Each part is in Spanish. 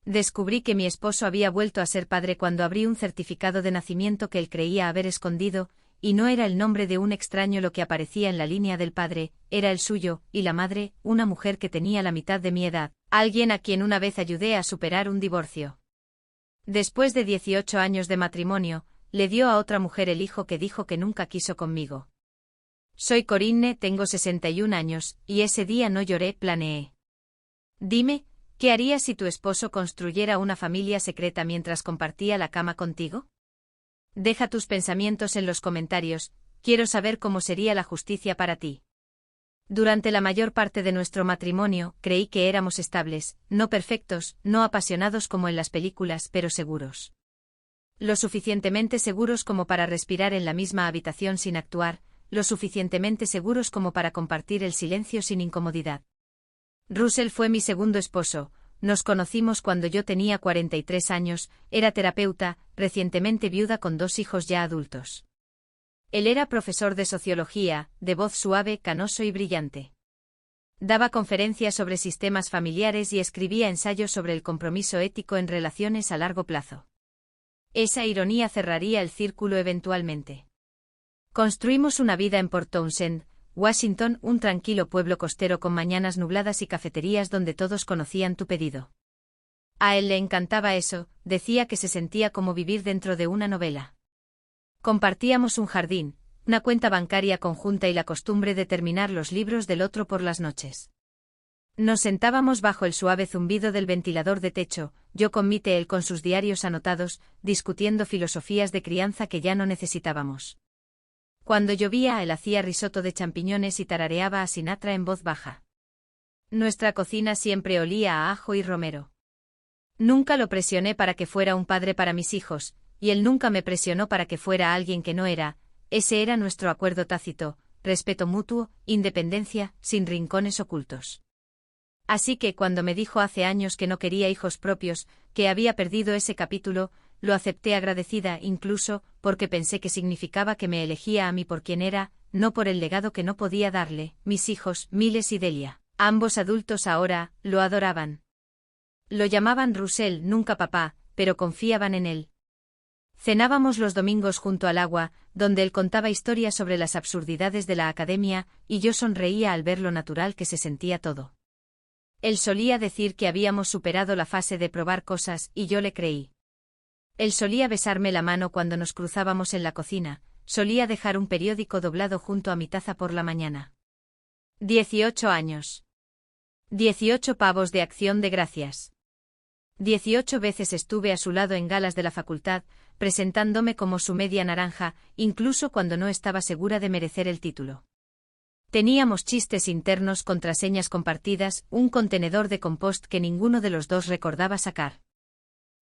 Descubrí que mi esposo había vuelto a ser padre cuando abrí un certificado de nacimiento que él creía haber escondido, y no era el nombre de un extraño lo que aparecía en la línea del padre, era el suyo, y la madre, una mujer que tenía la mitad de mi edad, alguien a quien una vez ayudé a superar un divorcio. Después de 18 años de matrimonio, le dio a otra mujer el hijo que dijo que nunca quiso conmigo. Soy Corinne, tengo 61 años, y ese día no lloré, planeé. Dime, ¿qué harías si tu esposo construyera una familia secreta mientras compartía la cama contigo? Deja tus pensamientos en los comentarios, quiero saber cómo sería la justicia para ti. Durante la mayor parte de nuestro matrimonio, creí que éramos estables, no perfectos, no apasionados como en las películas, pero seguros. Lo suficientemente seguros como para respirar en la misma habitación sin actuar, lo suficientemente seguros como para compartir el silencio sin incomodidad. Russell fue mi segundo esposo. Nos conocimos cuando yo tenía 43 años, era terapeuta, recientemente viuda con 2 hijos ya adultos. Él era profesor de sociología, de voz suave, canoso y brillante. Daba conferencias sobre sistemas familiares y escribía ensayos sobre el compromiso ético en relaciones a largo plazo. Esa ironía cerraría el círculo eventualmente. Construimos una vida en Port Townsend, Washington, un tranquilo pueblo costero con mañanas nubladas y cafeterías donde todos conocían tu pedido. A él le encantaba eso, decía que se sentía como vivir dentro de una novela. Compartíamos un jardín, una cuenta bancaria conjunta y la costumbre de terminar los libros del otro por las noches. Nos sentábamos bajo el suave zumbido del ventilador de techo, yo con mi té, él con sus diarios anotados, discutiendo filosofías de crianza que ya no necesitábamos. Cuando llovía, él hacía risotto de champiñones y tarareaba a Sinatra en voz baja. Nuestra cocina siempre olía a ajo y romero. Nunca lo presioné para que fuera un padre para mis hijos, y él nunca me presionó para que fuera alguien que no era. Ese era nuestro acuerdo tácito, respeto mutuo, independencia, sin rincones ocultos. Así que cuando me dijo hace años que no quería hijos propios, que había perdido ese capítulo, lo acepté agradecida, incluso porque pensé que significaba que me elegía a mí por quien era, no por el legado que no podía darle. Mis hijos, Miles y Delia, ambos adultos ahora, lo adoraban. Lo llamaban Russell, nunca papá, pero confiaban en él. Cenábamos los domingos junto al agua, donde él contaba historias sobre las absurdidades de la academia, y yo sonreía al ver lo natural que se sentía todo. Él solía decir que habíamos superado la fase de probar cosas, y yo le creí. Él solía besarme la mano cuando nos cruzábamos en la cocina, solía dejar un periódico doblado junto a mi taza por la mañana. 18 años. 18 pavos de Acción de Gracias. 18 veces estuve a su lado en galas de la facultad, presentándome como su media naranja, incluso cuando no estaba segura de merecer el título. Teníamos chistes internos, contraseñas compartidas, un contenedor de compost que ninguno de los dos recordaba sacar.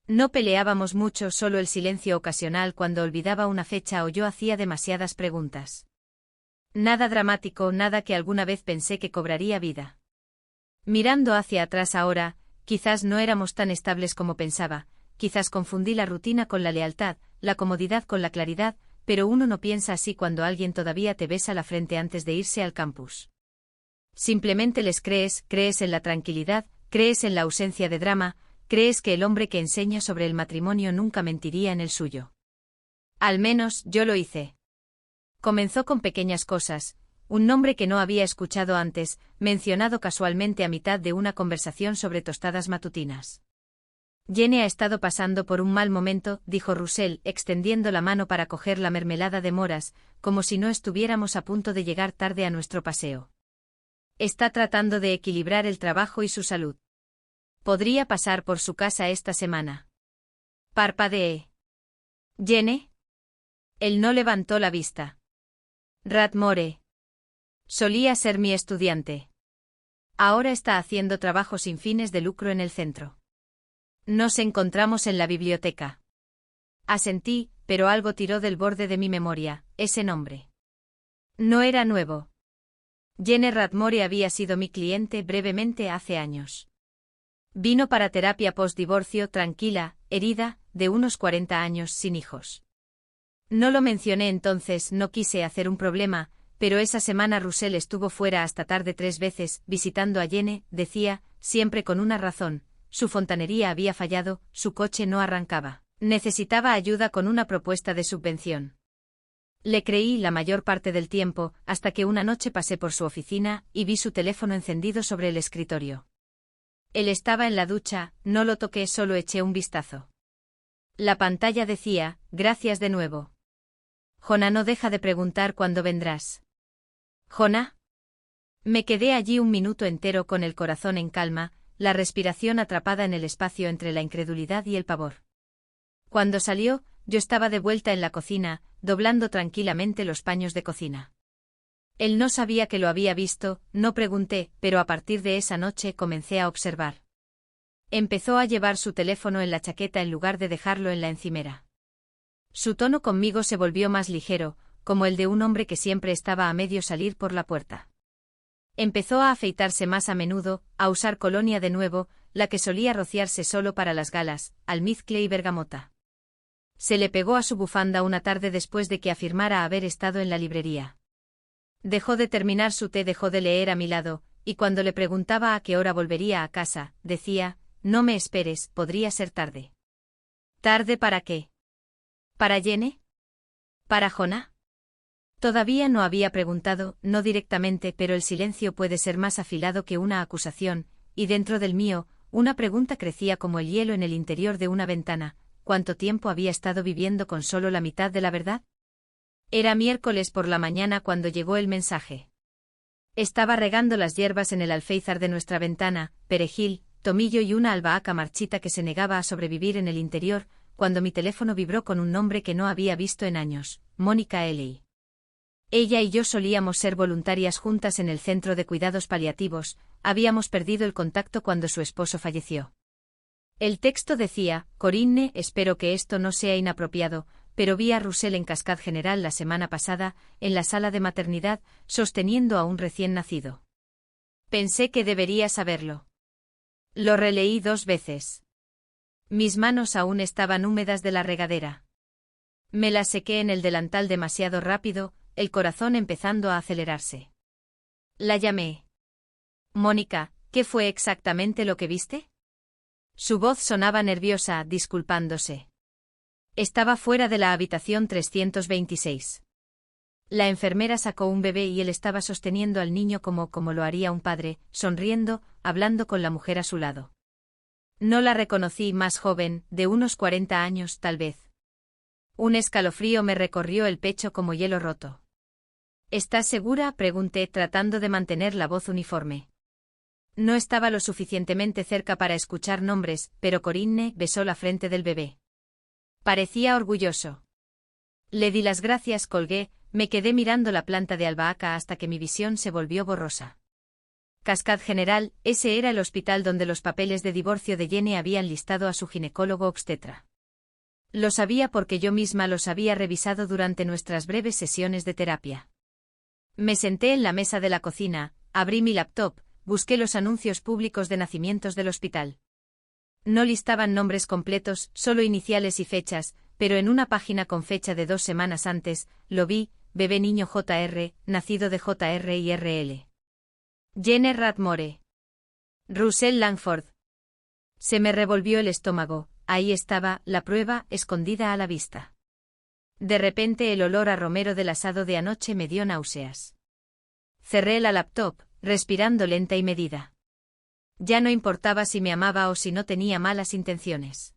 No peleábamos mucho, solo el silencio ocasional cuando olvidaba una fecha o yo hacía demasiadas preguntas. Nada dramático, nada que alguna vez pensé que cobraría vida. Mirando hacia atrás ahora, quizás no éramos tan estables como pensaba, quizás confundí la rutina con la lealtad, la comodidad con la claridad, pero uno no piensa así cuando alguien todavía te besa la frente antes de irse al campus. Simplemente les crees en la tranquilidad, crees en la ausencia de drama, crees que el hombre que enseña sobre el matrimonio nunca mentiría en el suyo. Al menos, yo lo hice. Comenzó con pequeñas cosas, un nombre que no había escuchado antes, mencionado casualmente a mitad de una conversación sobre tostadas matutinas. Jenny ha estado pasando por un mal momento, dijo Russell, extendiendo la mano para coger la mermelada de moras, como si no estuviéramos a punto de llegar tarde a nuestro paseo. Está tratando de equilibrar el trabajo y su salud. Podría pasar por su casa esta semana. Parpadeé. ¿Jenny? Él no levantó la vista. Rathmore. Solía ser mi estudiante. Ahora está haciendo trabajo sin fines de lucro en el centro. Nos encontramos en la biblioteca. Asentí, pero algo tiró del borde de mi memoria, ese nombre. No era nuevo. Jenny Rathmore había sido mi cliente brevemente hace años. Vino para terapia post-divorcio, tranquila, herida, de unos 40 años, sin hijos. No lo mencioné entonces, no quise hacer un problema, pero esa semana Russell estuvo fuera hasta tarde 3 veces, visitando a Jenny, decía, siempre con una razón, su fontanería había fallado, su coche no arrancaba. Necesitaba ayuda con una propuesta de subvención. Le creí la mayor parte del tiempo, hasta que una noche pasé por su oficina y vi su teléfono encendido sobre el escritorio. Él estaba en la ducha, no lo toqué, solo eché un vistazo. La pantalla decía: gracias de nuevo. Jonah, no deja de preguntar cuándo vendrás. Jonah. Me quedé allí un minuto entero con el corazón en calma, la respiración atrapada en el espacio entre la incredulidad y el pavor. Cuando salió, yo estaba de vuelta en la cocina, doblando tranquilamente los paños de cocina. Él no sabía que lo había visto, no pregunté, pero a partir de esa noche comencé a observar. Empezó a llevar su teléfono en la chaqueta en lugar de dejarlo en la encimera. Su tono conmigo se volvió más ligero, como el de un hombre que siempre estaba a medio salir por la puerta. Empezó a afeitarse más a menudo, a usar colonia de nuevo, la que solía rociarse solo para las galas, almizcle y bergamota. Se le pegó a su bufanda una tarde después de que afirmara haber estado en la librería. Dejó de terminar su té, dejó de leer a mi lado, y cuando le preguntaba a qué hora volvería a casa, decía: no me esperes, podría ser tarde. ¿Tarde para qué? ¿Para Jenny? ¿Para Jonah? Todavía no había preguntado, no directamente, pero el silencio puede ser más afilado que una acusación, y dentro del mío, una pregunta crecía como el hielo en el interior de una ventana: ¿cuánto tiempo había estado viviendo con solo la mitad de la verdad? Era miércoles por la mañana cuando llegó el mensaje. Estaba regando las hierbas en el alféizar de nuestra ventana, perejil, tomillo y una albahaca marchita que se negaba a sobrevivir en el interior, cuando mi teléfono vibró con un nombre que no había visto en años: Mónica Ely. Ella y yo solíamos ser voluntarias juntas en el centro de cuidados paliativos, habíamos perdido el contacto cuando su esposo falleció. El texto decía: Corinne, espero que esto no sea inapropiado, pero vi a Russell en Cascade General la semana pasada, en la sala de maternidad, sosteniendo a un recién nacido. Pensé que debería saberlo. Lo releí 2 veces. Mis manos aún estaban húmedas de la regadera. Me las sequé en el delantal demasiado rápido, el corazón empezando a acelerarse. La llamé. Mónica, ¿qué fue exactamente lo que viste? Su voz sonaba nerviosa, disculpándose. Estaba fuera de la habitación 326. La enfermera sacó un bebé y él estaba sosteniendo al niño como lo haría un padre, sonriendo, hablando con la mujer a su lado. No la reconocí, más joven, de unos 40 años tal vez. Un escalofrío me recorrió el pecho como hielo roto. ¿Estás segura?, pregunté, tratando de mantener la voz uniforme. No estaba lo suficientemente cerca para escuchar nombres, pero Corinne besó la frente del bebé. Parecía orgulloso. Le di las gracias, colgué, me quedé mirando la planta de albahaca hasta que mi visión se volvió borrosa. Cascade General, ese era el hospital donde los papeles de divorcio de Jenny habían listado a su ginecólogo obstetra. Lo sabía porque yo misma los había revisado durante nuestras breves sesiones de terapia. Me senté en la mesa de la cocina, abrí mi laptop, busqué los anuncios públicos de nacimientos del hospital. No listaban nombres completos, solo iniciales y fechas, pero en una página con fecha de 2 semanas antes, lo vi: bebé niño JR, nacido de JR y RL. Jenny Radmore. Russell Langford. Se me revolvió el estómago, ahí estaba, la prueba, escondida a la vista. De repente el olor a romero del asado de anoche me dio náuseas. Cerré la laptop, respirando lenta y medida. Ya no importaba si me amaba o si no tenía malas intenciones.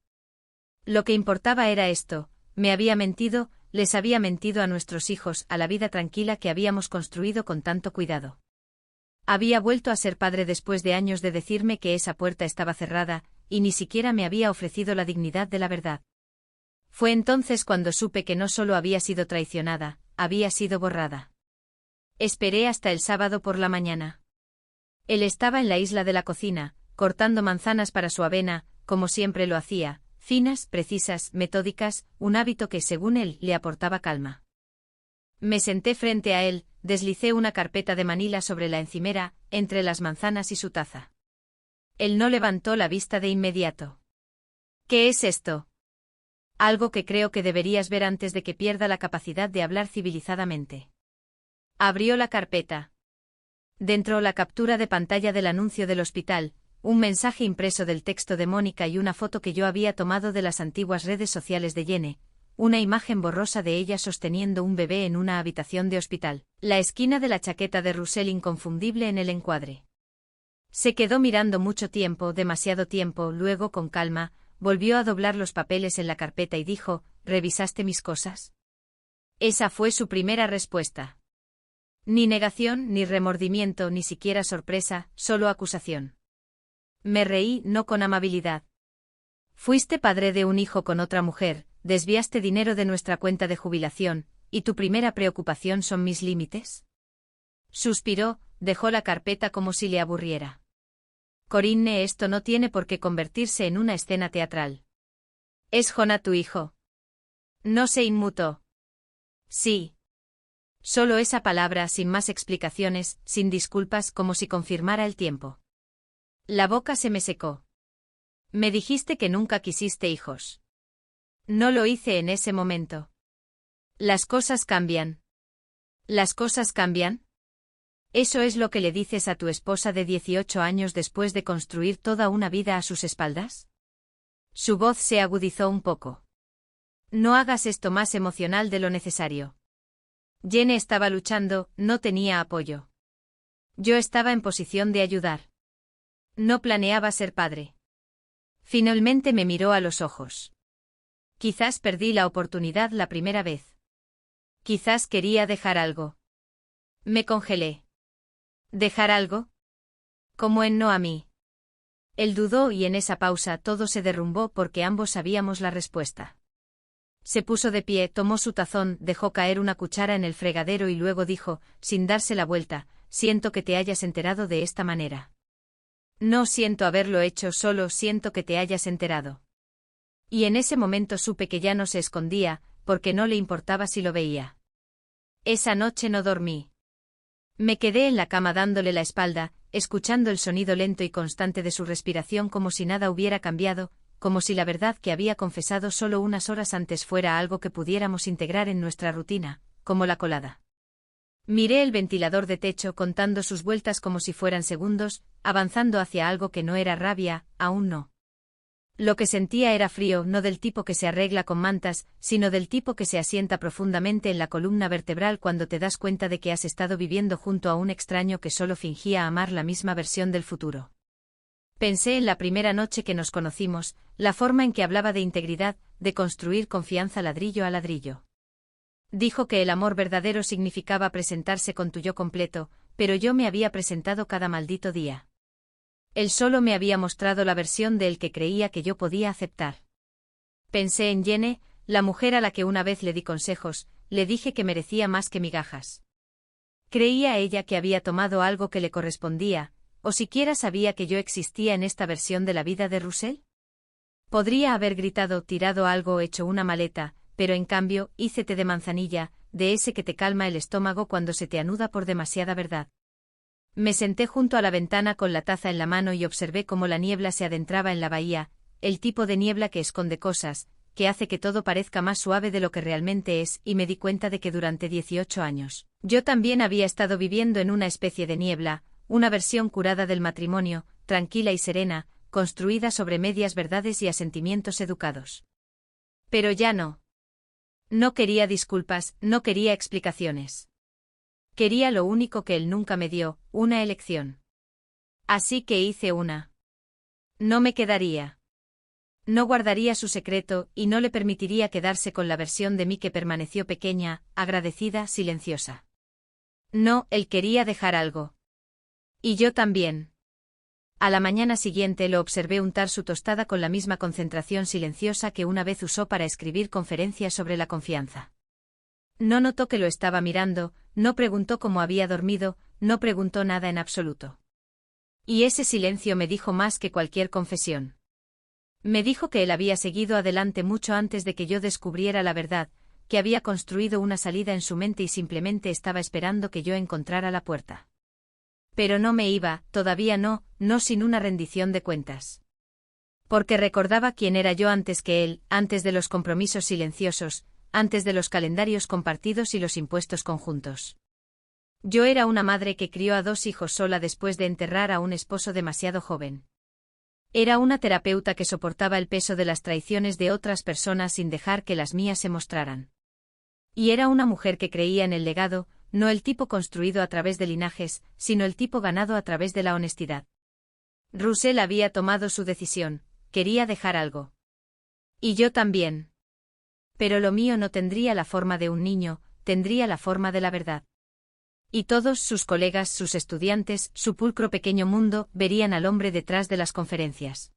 Lo que importaba era esto: me había mentido, les había mentido a nuestros hijos, a la vida tranquila que habíamos construido con tanto cuidado. Había vuelto a ser padre después de años de decirme que esa puerta estaba cerrada, y ni siquiera me había ofrecido la dignidad de la verdad. Fue entonces cuando supe que no solo había sido traicionada, había sido borrada. Esperé hasta el sábado por la mañana. Él estaba en la isla de la cocina, cortando manzanas para su avena, como siempre lo hacía, finas, precisas, metódicas, un hábito que, según él, le aportaba calma. Me senté frente a él, deslicé una carpeta de manila sobre la encimera, entre las manzanas y su taza. Él no levantó la vista de inmediato. ¿Qué es esto? Algo que creo que deberías ver antes de que pierda la capacidad de hablar civilizadamente. Abrió la carpeta. Dentro la captura de pantalla del anuncio del hospital, un mensaje impreso del texto de Mónica y una foto que yo había tomado de las antiguas redes sociales de Jenny, una imagen borrosa de ella sosteniendo un bebé en una habitación de hospital, la esquina de la chaqueta de Russell inconfundible en el encuadre. Se quedó mirando mucho tiempo, demasiado tiempo, luego con calma, volvió a doblar los papeles en la carpeta y dijo, ¿revisaste mis cosas? Esa fue su primera respuesta. Ni negación, ni remordimiento, ni siquiera sorpresa, solo acusación. Me reí, no con amabilidad. Fuiste padre de un hijo con otra mujer, desviaste dinero de nuestra cuenta de jubilación, ¿y tu primera preocupación son mis límites? Suspiró, dejó la carpeta como si le aburriera. Corinne, esto no tiene por qué convertirse en una escena teatral. ¿Es Jonah tu hijo? No se inmutó. Sí. Solo esa palabra, sin más explicaciones, sin disculpas, como si confirmara el tiempo. La boca se me secó. Me dijiste que nunca quisiste hijos. No lo hice en ese momento. Las cosas cambian. ¿Las cosas cambian? ¿Eso es lo que le dices a tu esposa de 18 años después de construir toda una vida a sus espaldas? Su voz se agudizó un poco. No hagas esto más emocional de lo necesario. Jenny estaba luchando, no tenía apoyo. Yo estaba en posición de ayudar. No planeaba ser padre. Finalmente me miró a los ojos. Quizás perdí la oportunidad la primera vez. Quizás quería dejar algo. Me congelé. ¿Dejar algo? Como en no a mí. Él dudó y en esa pausa todo se derrumbó porque ambos sabíamos la respuesta. Se puso de pie, tomó su tazón, dejó caer una cuchara en el fregadero y luego dijo, sin darse la vuelta, siento que te hayas enterado de esta manera. No siento haberlo hecho, solo siento que te hayas enterado. Y en ese momento supe que ya no se escondía, porque no le importaba si lo veía. Esa noche no dormí. Me quedé en la cama dándole la espalda, escuchando el sonido lento y constante de su respiración como si nada hubiera cambiado, como si la verdad que había confesado solo unas horas antes fuera algo que pudiéramos integrar en nuestra rutina, como la colada. Miré el ventilador de techo contando sus vueltas como si fueran segundos, avanzando hacia algo que no era rabia, aún no. Lo que sentía era frío, no del tipo que se arregla con mantas, sino del tipo que se asienta profundamente en la columna vertebral cuando te das cuenta de que has estado viviendo junto a un extraño que solo fingía amar la misma versión del futuro. Pensé en la primera noche que nos conocimos, la forma en que hablaba de integridad, de construir confianza ladrillo a ladrillo. Dijo que el amor verdadero significaba presentarse con tu yo completo, pero yo me había presentado cada maldito día. Él solo me había mostrado la versión de él que creía que yo podía aceptar. Pensé en Jenny, la mujer a la que una vez le di consejos, le dije que merecía más que migajas. ¿Creía ella que había tomado algo que le correspondía, o siquiera sabía que yo existía en esta versión de la vida de Russell? Podría haber gritado, tirado algo o hecho una maleta, pero en cambio, hice té de manzanilla, de ese que te calma el estómago cuando se te anuda por demasiada verdad. Me senté junto a la ventana con la taza en la mano y observé cómo la niebla se adentraba en la bahía, el tipo de niebla que esconde cosas, que hace que todo parezca más suave de lo que realmente es, y me di cuenta de que durante 18 años, yo también había estado viviendo en una especie de niebla, una versión curada del matrimonio, tranquila y serena, construida sobre medias verdades y asentimientos educados. Pero ya no. No quería disculpas, no quería explicaciones. Quería lo único que él nunca me dio, una elección. Así que hice una. No me quedaría. No guardaría su secreto y no le permitiría quedarse con la versión de mí que permaneció pequeña, agradecida, silenciosa. No, él quería dejar algo. Y yo también. A la mañana siguiente lo observé untar su tostada con la misma concentración silenciosa que una vez usó para escribir conferencias sobre la confianza. No notó que lo estaba mirando, no preguntó cómo había dormido, no preguntó nada en absoluto. Y ese silencio me dijo más que cualquier confesión. Me dijo que él había seguido adelante mucho antes de que yo descubriera la verdad, que había construido una salida en su mente y simplemente estaba esperando que yo encontrara la puerta. Pero no me iba, todavía no, no sin una rendición de cuentas. Porque recordaba quién era yo antes que él, antes de los compromisos silenciosos, antes de los calendarios compartidos y los impuestos conjuntos. Yo era una madre que crió a 2 hijos sola después de enterrar a un esposo demasiado joven. Era una terapeuta que soportaba el peso de las traiciones de otras personas sin dejar que las mías se mostraran. Y era una mujer que creía en el legado, no el tipo construido a través de linajes, sino el tipo ganado a través de la honestidad. Russell había tomado su decisión, quería dejar algo. Y yo también. Pero lo mío no tendría la forma de un niño, tendría la forma de la verdad. Y todos sus colegas, sus estudiantes, su pulcro pequeño mundo, verían al hombre detrás de las conferencias.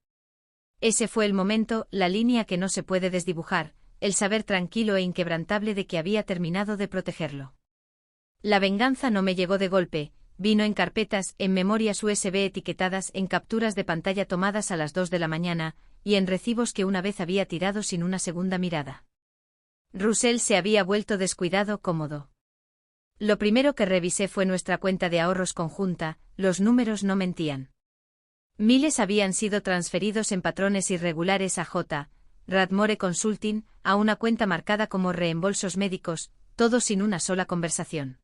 Ese fue el momento, la línea que no se puede desdibujar, el saber tranquilo e inquebrantable de que había terminado de protegerlo. La venganza no me llegó de golpe, vino en carpetas, en memorias USB etiquetadas, en capturas de pantalla tomadas a las 2 de la mañana, y en recibos que una vez había tirado sin una segunda mirada. Russell se había vuelto descuidado, cómodo. Lo primero que revisé fue nuestra cuenta de ahorros conjunta, los números no mentían. Miles habían sido transferidos en patrones irregulares a J. Radmore Consulting, a una cuenta marcada como reembolsos médicos, todo sin una sola conversación.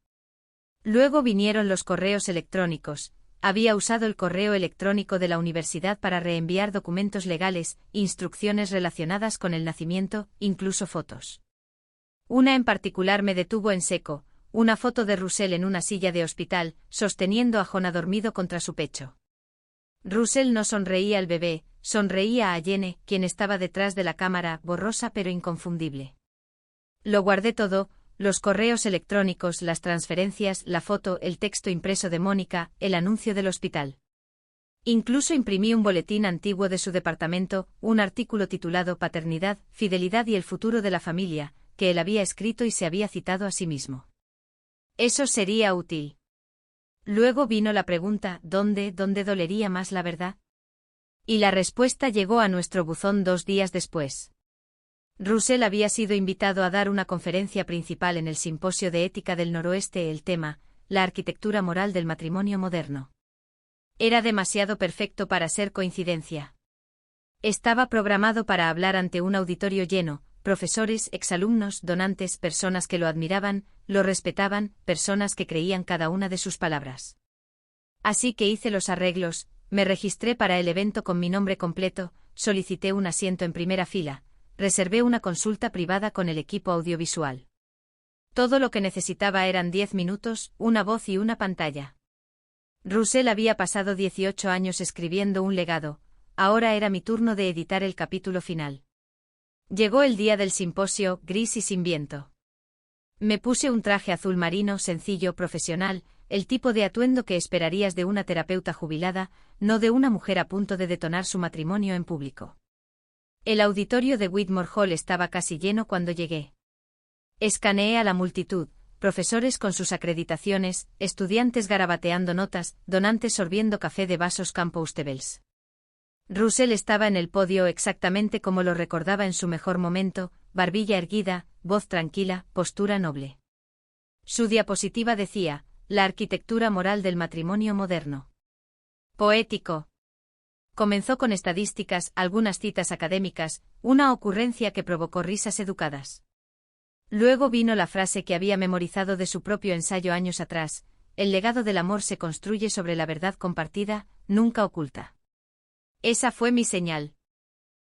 Luego vinieron los correos electrónicos. Había usado el correo electrónico de la universidad para reenviar documentos legales, instrucciones relacionadas con el nacimiento, incluso fotos. Una en particular me detuvo en seco, una foto de Russell en una silla de hospital, sosteniendo a Jonah dormido contra su pecho. Russell no sonreía al bebé, sonreía a Jene, quien estaba detrás de la cámara, borrosa pero inconfundible. Lo guardé todo, los correos electrónicos, las transferencias, la foto, el texto impreso de Mónica, el anuncio del hospital. Incluso imprimí un boletín antiguo de su departamento, un artículo titulado Paternidad, Fidelidad y el futuro de la familia, que él había escrito y se había citado a sí mismo. Eso sería útil. Luego vino la pregunta, ¿dónde dolería más la verdad? Y la respuesta llegó a nuestro buzón 2 días después. Russell había sido invitado a dar una conferencia principal en el Simposio de Ética del Noroeste, el tema, la arquitectura moral del matrimonio moderno. Era demasiado perfecto para ser coincidencia. Estaba programado para hablar ante un auditorio lleno, profesores, exalumnos, donantes, personas que lo admiraban, lo respetaban, personas que creían cada una de sus palabras. Así que hice los arreglos, me registré para el evento con mi nombre completo, solicité un asiento en primera fila, reservé una consulta privada con el equipo audiovisual. Todo lo que necesitaba eran 10 minutos, una voz y una pantalla. Russell había pasado 18 años escribiendo un legado, ahora era mi turno de editar el capítulo final. Llegó el día del simposio, gris y sin viento. Me puse un traje azul marino sencillo, profesional, el tipo de atuendo que esperarías de una terapeuta jubilada, no de una mujer a punto de detonar su matrimonio en público. El auditorio de Whitmore Hall estaba casi lleno cuando llegué. Escaneé a la multitud, profesores con sus acreditaciones, estudiantes garabateando notas, donantes sorbiendo café de vasos Campbell's. Russell estaba en el podio exactamente como lo recordaba en su mejor momento, barbilla erguida, voz tranquila, postura noble. Su diapositiva decía, la arquitectura moral del matrimonio moderno. Poético. Comenzó con estadísticas, algunas citas académicas, una ocurrencia que provocó risas educadas. Luego vino la frase que había memorizado de su propio ensayo años atrás, el legado del amor se construye sobre la verdad compartida, nunca oculta. Esa fue mi señal.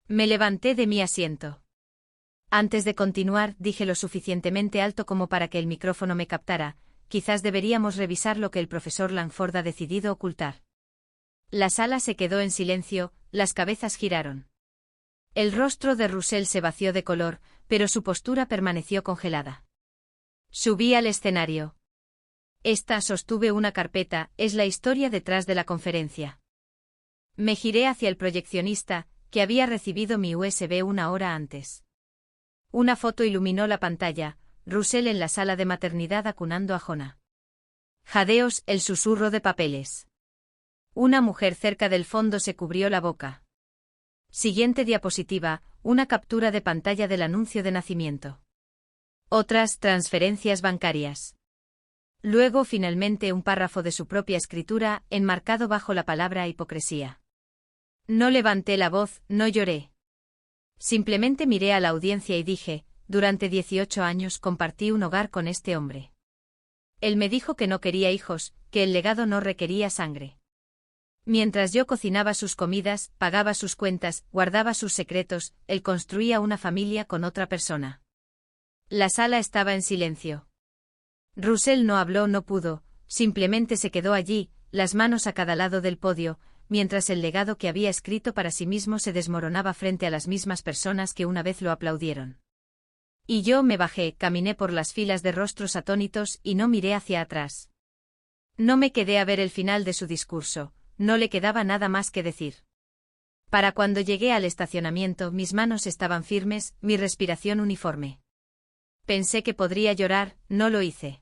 Me levanté de mi asiento. Antes de continuar, dije lo suficientemente alto como para que el micrófono me captara, quizás deberíamos revisar lo que el profesor Langford ha decidido ocultar. La sala se quedó en silencio, las cabezas giraron. El rostro de Russell se vació de color, pero su postura permaneció congelada. Subí al escenario. Sostuve una carpeta, es la historia detrás de la conferencia. Me giré hacia el proyeccionista, que había recibido mi USB 1 hora antes. Una foto iluminó la pantalla, Russell en la sala de maternidad acunando a Jonah. Jadeos, el susurro de papeles. Una mujer cerca del fondo se cubrió la boca. Siguiente diapositiva, una captura de pantalla del anuncio de nacimiento. Otras transferencias bancarias. Luego finalmente un párrafo de su propia escritura, enmarcado bajo la palabra hipocresía. No levanté la voz, no lloré. Simplemente miré a la audiencia y dije, durante 18 años compartí un hogar con este hombre. Él me dijo que no quería hijos, que el legado no requería sangre. Mientras yo cocinaba sus comidas, pagaba sus cuentas, guardaba sus secretos, él construía una familia con otra persona. La sala estaba en silencio. Russell no habló, no pudo, simplemente se quedó allí, las manos a cada lado del podio, mientras el legado que había escrito para sí mismo se desmoronaba frente a las mismas personas que una vez lo aplaudieron. Y yo me bajé, caminé por las filas de rostros atónitos y no miré hacia atrás. No me quedé a ver el final de su discurso, no le quedaba nada más que decir. Para cuando llegué al estacionamiento, mis manos estaban firmes, mi respiración uniforme. Pensé que podría llorar, no lo hice.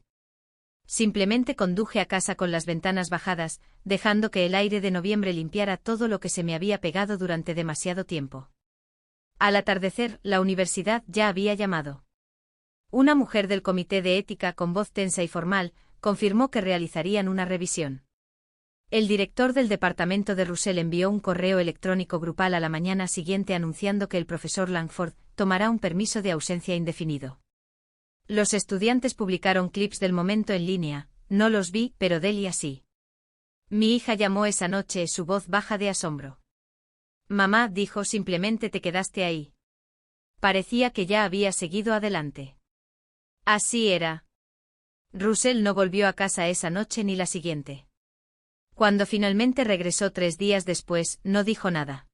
Simplemente conduje a casa con las ventanas bajadas, dejando que el aire de noviembre limpiara todo lo que se me había pegado durante demasiado tiempo. Al atardecer, la universidad ya había llamado. Una mujer del comité de ética con voz tensa y formal, confirmó que realizarían una revisión. El director del departamento de Russell envió un correo electrónico grupal a la mañana siguiente anunciando que el profesor Langford tomará un permiso de ausencia indefinido. Los estudiantes publicaron clips del momento en línea, no los vi, pero Delia sí. Mi hija llamó esa noche, su voz baja de asombro. Mamá, dijo, simplemente te quedaste ahí. Parecía que ya había seguido adelante. Así era. Russell no volvió a casa esa noche ni la siguiente. Cuando finalmente regresó 3 días después, no dijo nada.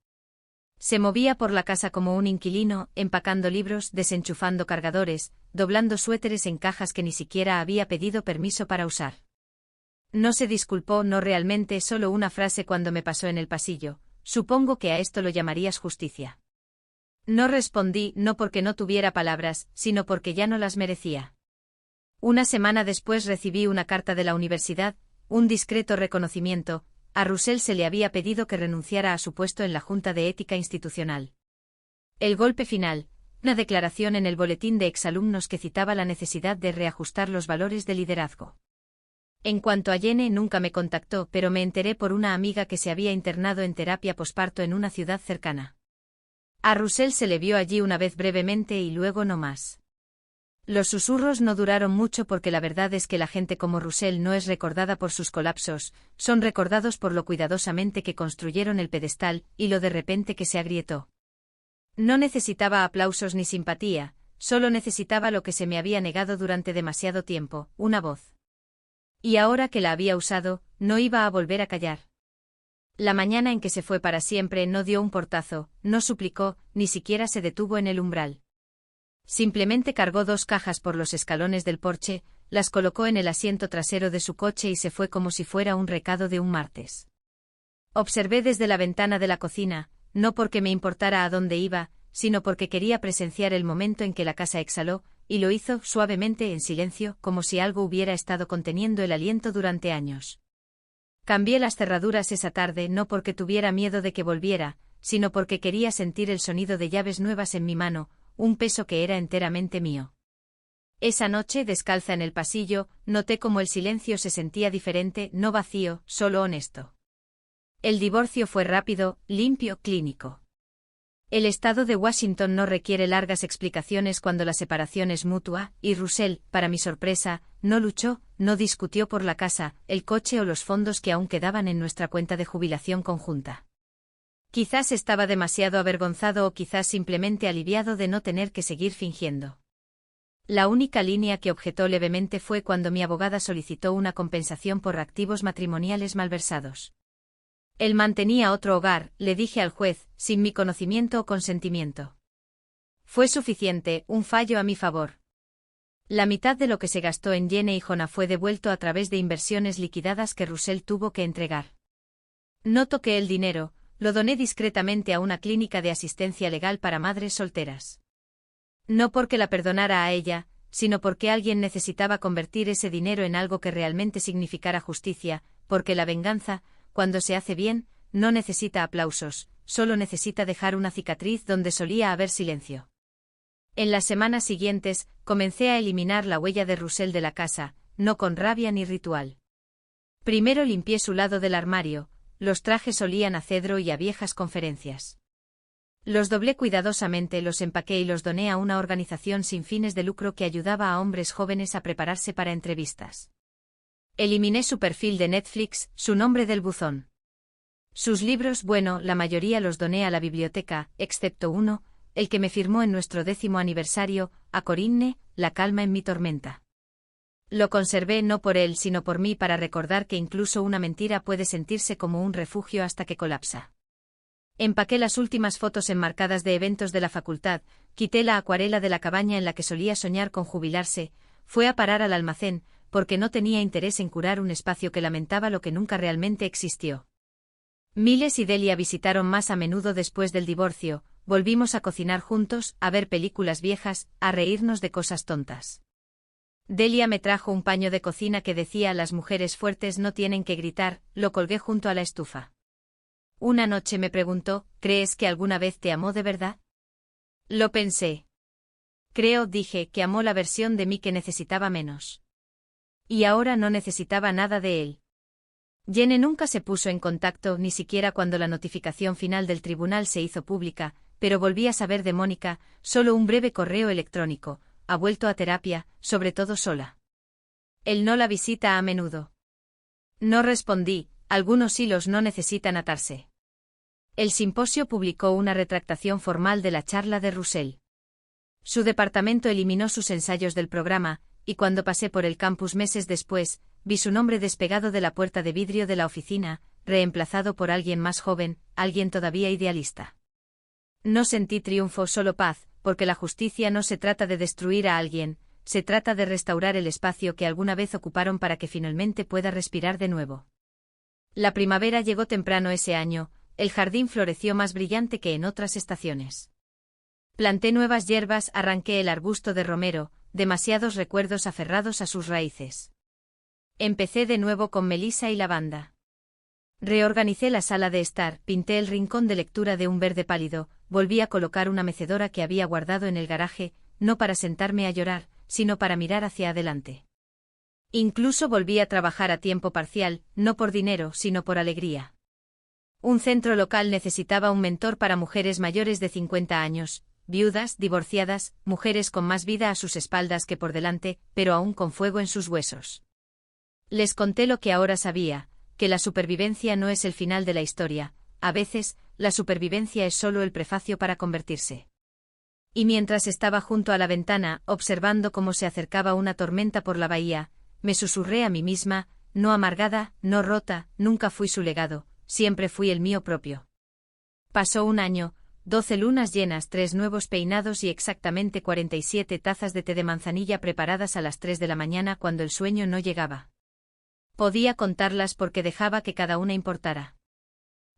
Se movía por la casa como un inquilino, empacando libros, desenchufando cargadores, doblando suéteres en cajas que ni siquiera había pedido permiso para usar. No se disculpó, no realmente, solo una frase cuando me pasó en el pasillo. Supongo que a esto lo llamarías justicia. No respondí, no porque no tuviera palabras, sino porque ya no las merecía. Una semana después recibí una carta de la universidad, un discreto reconocimiento. A Russell se le había pedido que renunciara a su puesto en la Junta de Ética Institucional. El golpe final, una declaración en el boletín de exalumnos que citaba la necesidad de reajustar los valores de liderazgo. En cuanto a Jenny, nunca me contactó, pero me enteré por una amiga que se había internado en terapia posparto en una ciudad cercana. A Russell se le vio allí una vez brevemente y luego no más. Los susurros no duraron mucho porque la verdad es que la gente como Russell no es recordada por sus colapsos, son recordados por lo cuidadosamente que construyeron el pedestal y lo de repente que se agrietó. No necesitaba aplausos ni simpatía, solo necesitaba lo que se me había negado durante demasiado tiempo, una voz. Y ahora que la había usado, no iba a volver a callar. La mañana en que se fue para siempre no dio un portazo, no suplicó, ni siquiera se detuvo en el umbral. Simplemente cargó 2 cajas por los escalones del porche, las colocó en el asiento trasero de su coche y se fue como si fuera un recado de un martes. Observé desde la ventana de la cocina, no porque me importara a dónde iba, sino porque quería presenciar el momento en que la casa exhaló, y lo hizo suavemente en silencio, como si algo hubiera estado conteniendo el aliento durante años. Cambié las cerraduras esa tarde no porque tuviera miedo de que volviera, sino porque quería sentir el sonido de llaves nuevas en mi mano, un peso que era enteramente mío. Esa noche, descalza en el pasillo, noté cómo el silencio se sentía diferente, no vacío, solo honesto. El divorcio fue rápido, limpio, clínico. El estado de Washington no requiere largas explicaciones cuando la separación es mutua, y Russell, para mi sorpresa, no luchó, no discutió por la casa, el coche o los fondos que aún quedaban en nuestra cuenta de jubilación conjunta. Quizás estaba demasiado avergonzado o quizás simplemente aliviado de no tener que seguir fingiendo. La única línea que objetó levemente fue cuando mi abogada solicitó una compensación por activos matrimoniales malversados. Él mantenía otro hogar, le dije al juez, sin mi conocimiento o consentimiento. Fue suficiente, un fallo a mi favor. La mitad de lo que se gastó en Jenny y Jonah fue devuelto a través de inversiones liquidadas que Russell tuvo que entregar. No toqué el dinero, lo doné discretamente a una clínica de asistencia legal para madres solteras. No porque la perdonara a ella, sino porque alguien necesitaba convertir ese dinero en algo que realmente significara justicia, porque la venganza, cuando se hace bien, no necesita aplausos, solo necesita dejar una cicatriz donde solía haber silencio. En las semanas siguientes, comencé a eliminar la huella de Russell de la casa, no con rabia ni ritual. Primero limpié su lado del armario, los trajes olían a cedro y a viejas conferencias. Los doblé cuidadosamente, los empaqué y los doné a una organización sin fines de lucro que ayudaba a hombres jóvenes a prepararse para entrevistas. Eliminé su perfil de Netflix, su nombre del buzón. Sus libros, bueno, la mayoría los doné a la biblioteca, excepto uno, el que me firmó en nuestro 10º aniversario, a Corinne, La calma en mi tormenta. Lo conservé no por él sino por mí para recordar que incluso una mentira puede sentirse como un refugio hasta que colapsa. Empaqué las últimas fotos enmarcadas de eventos de la facultad, quité la acuarela de la cabaña en la que solía soñar con jubilarse, fue a parar al almacén, porque no tenía interés en curar un espacio que lamentaba lo que nunca realmente existió. Miles y Delia visitaron más a menudo después del divorcio, volvimos a cocinar juntos, a ver películas viejas, a reírnos de cosas tontas. Delia me trajo un paño de cocina que decía «Las mujeres fuertes no tienen que gritar», lo colgué junto a la estufa. Una noche me preguntó, ¿crees que alguna vez te amó de verdad? Lo pensé. Creo, dije, que amó la versión de mí que necesitaba menos. Y ahora no necesitaba nada de él. Jenny nunca se puso en contacto, ni siquiera cuando la notificación final del tribunal se hizo pública, pero volví a saber de Mónica, solo un breve correo electrónico, ha vuelto a terapia, sobre todo sola. Él no la visita a menudo. No respondí, algunos hilos no necesitan atarse. El simposio publicó una retractación formal de la charla de Russell. Su departamento eliminó sus ensayos del programa, y cuando pasé por el campus meses después, vi su nombre despegado de la puerta de vidrio de la oficina, reemplazado por alguien más joven, alguien todavía idealista. No sentí triunfo, solo paz, porque la justicia no se trata de destruir a alguien, se trata de restaurar el espacio que alguna vez ocuparon para que finalmente pueda respirar de nuevo. La primavera llegó temprano ese año, el jardín floreció más brillante que en otras estaciones. Planté nuevas hierbas, arranqué el arbusto de romero, demasiados recuerdos aferrados a sus raíces. Empecé de nuevo con melisa y lavanda. Reorganicé la sala de estar, pinté el rincón de lectura de un verde pálido, volví a colocar una mecedora que había guardado en el garaje, no para sentarme a llorar, sino para mirar hacia adelante. Incluso volví a trabajar a tiempo parcial, no por dinero, sino por alegría. Un centro local necesitaba un mentor para mujeres mayores de 50 años, viudas, divorciadas, mujeres con más vida a sus espaldas que por delante, pero aún con fuego en sus huesos. Les conté lo que ahora sabía, que la supervivencia no es el final de la historia, a veces, la supervivencia es solo el prefacio para convertirse. Y mientras estaba junto a la ventana, observando cómo se acercaba una tormenta por la bahía, me susurré a mí misma, no amargada, no rota, nunca fui su legado, siempre fui el mío propio. Pasó un año, 12 lunas llenas, 3 nuevos peinados y exactamente 47 tazas de té de manzanilla preparadas a las 3 de la mañana cuando el sueño no llegaba. Podía contarlas porque dejaba que cada una importara.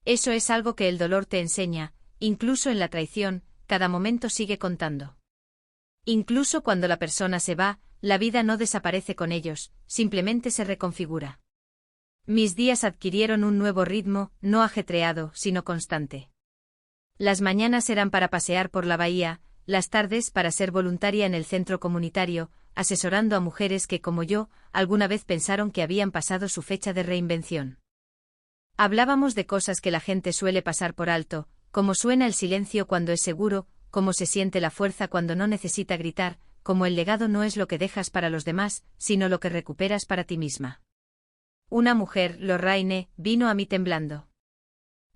Eso es algo que el dolor te enseña, incluso en la traición, cada momento sigue contando. Incluso cuando la persona se va, la vida no desaparece con ellos, simplemente se reconfigura. Mis días adquirieron un nuevo ritmo, no ajetreado, sino constante. Las mañanas eran para pasear por la bahía, las tardes para ser voluntaria en el centro comunitario, asesorando a mujeres que, como yo, alguna vez pensaron que habían pasado su fecha de reinvención. Hablábamos de cosas que la gente suele pasar por alto, cómo suena el silencio cuando es seguro, cómo se siente la fuerza cuando no necesita gritar, cómo el legado no es lo que dejas para los demás, sino lo que recuperas para ti misma. Una mujer, Lorraine, vino a mí temblando.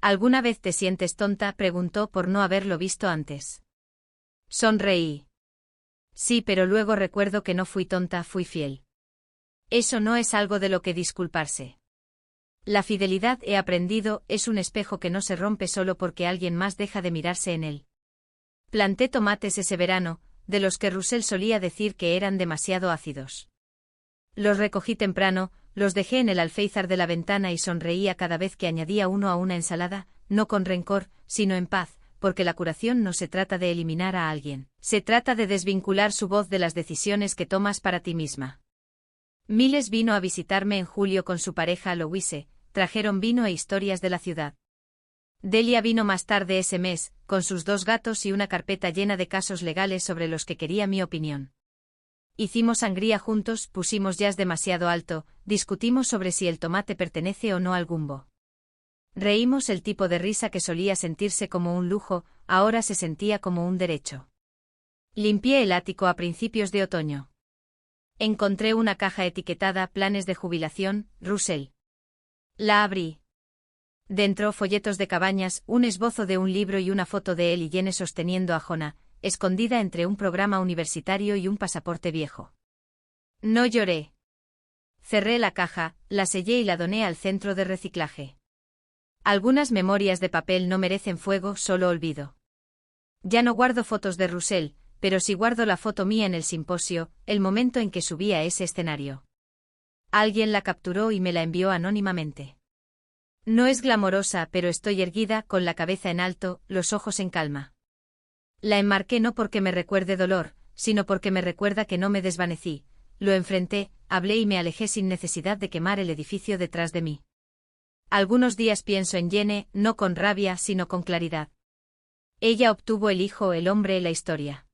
¿Alguna vez te sientes tonta?, preguntó por no haberlo visto antes. Sonreí. Sí, pero luego recuerdo que no fui tonta, fui fiel. Eso no es algo de lo que disculparse. La fidelidad, he aprendido, es un espejo que no se rompe solo porque alguien más deja de mirarse en él. Planté tomates ese verano, de los que Russell solía decir que eran demasiado ácidos. Los recogí temprano, los dejé en el alféizar de la ventana y sonreía cada vez que añadía uno a una ensalada, no con rencor, sino en paz, porque la curación no se trata de eliminar a alguien, se trata de desvincular su voz de las decisiones que tomas para ti misma. Miles vino a visitarme en julio con su pareja Louise, trajeron vino e historias de la ciudad. Delia vino más tarde ese mes, con sus 2 gatos y una carpeta llena de casos legales sobre los que quería mi opinión. Hicimos sangría juntos, pusimos jazz demasiado alto, discutimos sobre si el tomate pertenece o no al gumbo. Reímos, el tipo de risa que solía sentirse como un lujo, ahora se sentía como un derecho. Limpié el ático a principios de otoño. Encontré una caja etiquetada «Planes de jubilación, Russell». La abrí. Dentro, folletos de cabañas, un esbozo de un libro y una foto de él y Jenny sosteniendo a Jonah, escondida entre un programa universitario y un pasaporte viejo. No lloré. Cerré la caja, la sellé y la doné al centro de reciclaje. Algunas memorias de papel no merecen fuego, solo olvido. Ya no guardo fotos de Russell, pero sí guardo la foto mía en el simposio, el momento en que subí a ese escenario. Alguien la capturó y me la envió anónimamente. No es glamorosa, pero estoy erguida, con la cabeza en alto, los ojos en calma. La enmarqué no porque me recuerde dolor, sino porque me recuerda que no me desvanecí, lo enfrenté, hablé y me alejé sin necesidad de quemar el edificio detrás de mí. Algunos días pienso en Jenny, no con rabia, sino con claridad. Ella obtuvo el hijo, el hombre, la historia.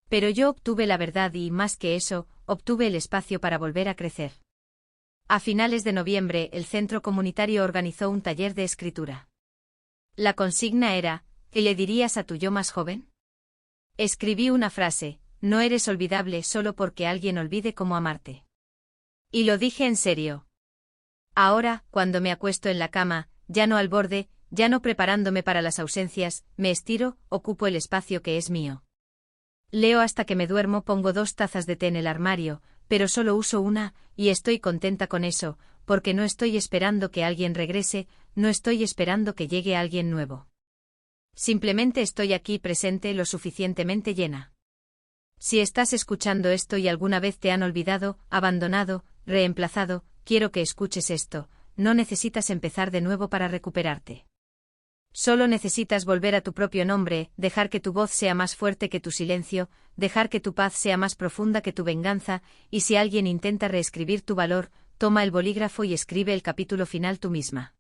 Pero yo obtuve la verdad y, más que eso, obtuve el espacio para volver a crecer. A finales de noviembre, el centro comunitario organizó un taller de escritura. La consigna era, ¿qué le dirías a tu yo más joven? Escribí una frase, no eres olvidable solo porque alguien olvide cómo amarte. Y lo dije en serio. Ahora, cuando me acuesto en la cama, ya no al borde, ya no preparándome para las ausencias, me estiro, ocupo el espacio que es mío. Leo hasta que me duermo, pongo 2 tazas de té en el armario, pero solo uso una, y estoy contenta con eso, porque no estoy esperando que alguien regrese, no estoy esperando que llegue alguien nuevo. Simplemente estoy aquí presente, lo suficientemente llena. Si estás escuchando esto y alguna vez te han olvidado, abandonado, reemplazado, quiero que escuches esto, no necesitas empezar de nuevo para recuperarte. Solo necesitas volver a tu propio nombre, dejar que tu voz sea más fuerte que tu silencio, dejar que tu paz sea más profunda que tu venganza, y si alguien intenta reescribir tu valor, toma el bolígrafo y escribe el capítulo final tú misma.